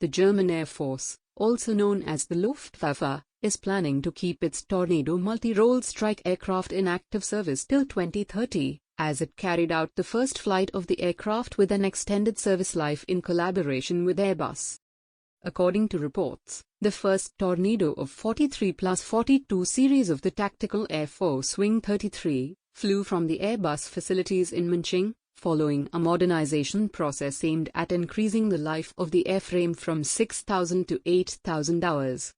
The German Air Force, also known as the Luftwaffe, is planning to keep its Tornado multi-role strike aircraft in active service till 2030, as it carried out the first flight of the aircraft with an extended service life in collaboration with Airbus. According to reports, the first Tornado of 43+42 series of the Tactical Air Force Wing 33 flew from the Airbus facilities in Munching, following a modernization process aimed at increasing the life of the airframe from 6,000 to 8,000 hours.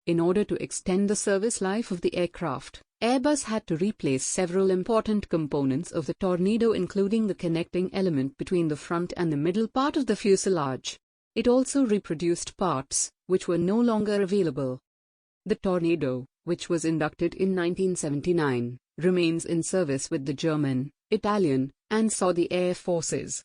In order to extend the service life of the aircraft, Airbus had to replace several important components of the Tornado, including the connecting element between the front and the middle part of the fuselage. It also reproduced parts, which were no longer available. The Tornado, which was inducted in 1979, remains in service with the German, Italian, and Saudi Air Forces.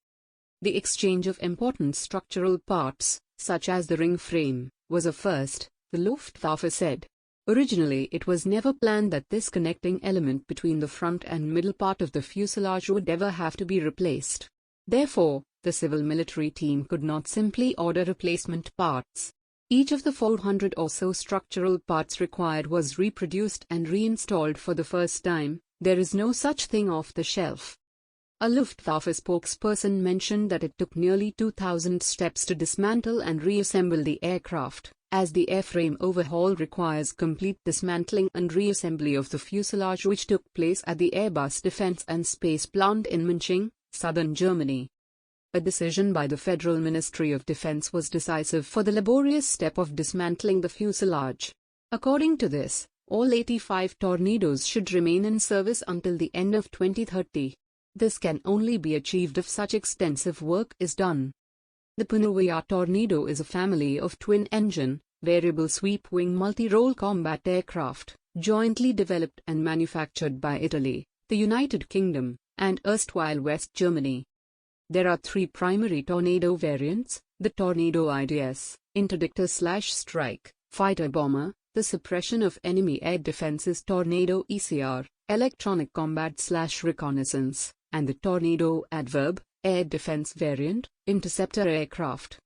The exchange of important structural parts, such as the ring frame, was a first, the Luftwaffe said. Originally, it was never planned that this connecting element between the front and middle part of the fuselage would ever have to be replaced. Therefore, the civil-military team could not simply order replacement parts. Each of the 400 or so structural parts required was reproduced and reinstalled for the first time. There is no such thing off the shelf. A Luftwaffe spokesperson mentioned that it took nearly 2,000 steps to dismantle and reassemble the aircraft, as the airframe overhaul requires complete dismantling and reassembly of the fuselage, which took place at the Airbus Defence and Space Plant in Munching, southern Germany. A decision by the Federal Ministry of Defense was decisive for the laborious step of dismantling the fuselage. According to this, all 85 Tornadoes should remain in service until the end of 2030. This can only be achieved if such extensive work is done. The Punawaya Tornado is a family of twin-engine, variable sweep-wing multi-role combat aircraft, jointly developed and manufactured by Italy, the United Kingdom, and erstwhile West Germany. There are three primary Tornado variants: the Tornado IDS, interdictor/strike, fighter bomber; the suppression of enemy air defenses Tornado ECR, electronic combat/reconnaissance; and the Tornado ADV, air defense variant, interceptor aircraft.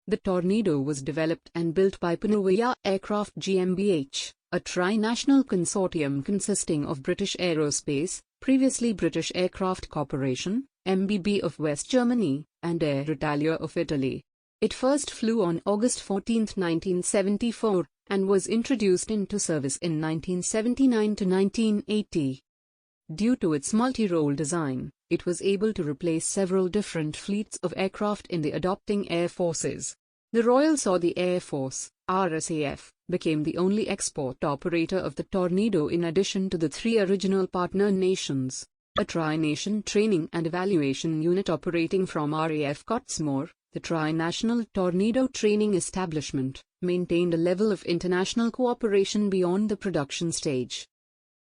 The Tornado was developed and built by Punawaya Aircraft GmbH, a tri-national consortium consisting of British Aerospace, previously British Aircraft Corporation, MBB of West Germany, and Air Italia of Italy. It first flew on August 14, 1974, and was introduced into service in 1979 to 1980. Due to its multi-role design, it was able to replace several different fleets of aircraft in the adopting air forces. The Royal Saudi Air Force, RSAF, became the only export operator of the Tornado in addition to the three original partner nations. A tri-nation training and evaluation unit operating from RAF Cottesmore, the Tri-National Tornado Training Establishment, maintained a level of international cooperation beyond the production stage.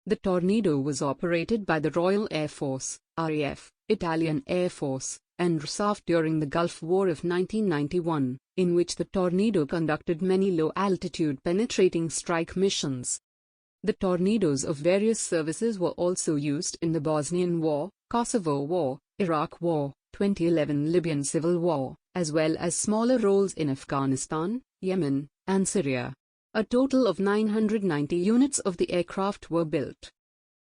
The Tornado was operated by the Royal Air Force, RAF, Italian Air Force, and RSAF during the Gulf War of 1991, in which the Tornado conducted many low-altitude penetrating strike missions. The Tornadoes of various services were also used in the Bosnian War, Kosovo War, Iraq War, 2011 Libyan Civil War, as well as smaller roles in Afghanistan, Yemen, and Syria. A total of 990 units of the aircraft were built.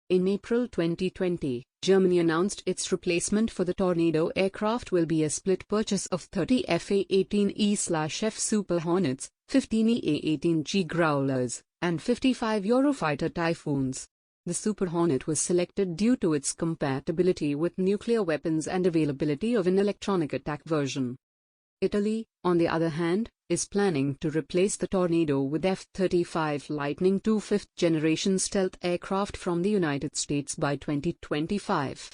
In April 2020, Germany announced its replacement for the Tornado aircraft will be a split purchase of 30 F/A-18E/F Super Hornets, 15 EA-18G Growlers, and 55 Eurofighter Typhoons. The Super Hornet was selected due to its compatibility with nuclear weapons and availability of an electronic attack version. Italy, on the other hand, is planning to replace the Tornado with F-35 Lightning II fifth-generation stealth aircraft from the United States by 2025.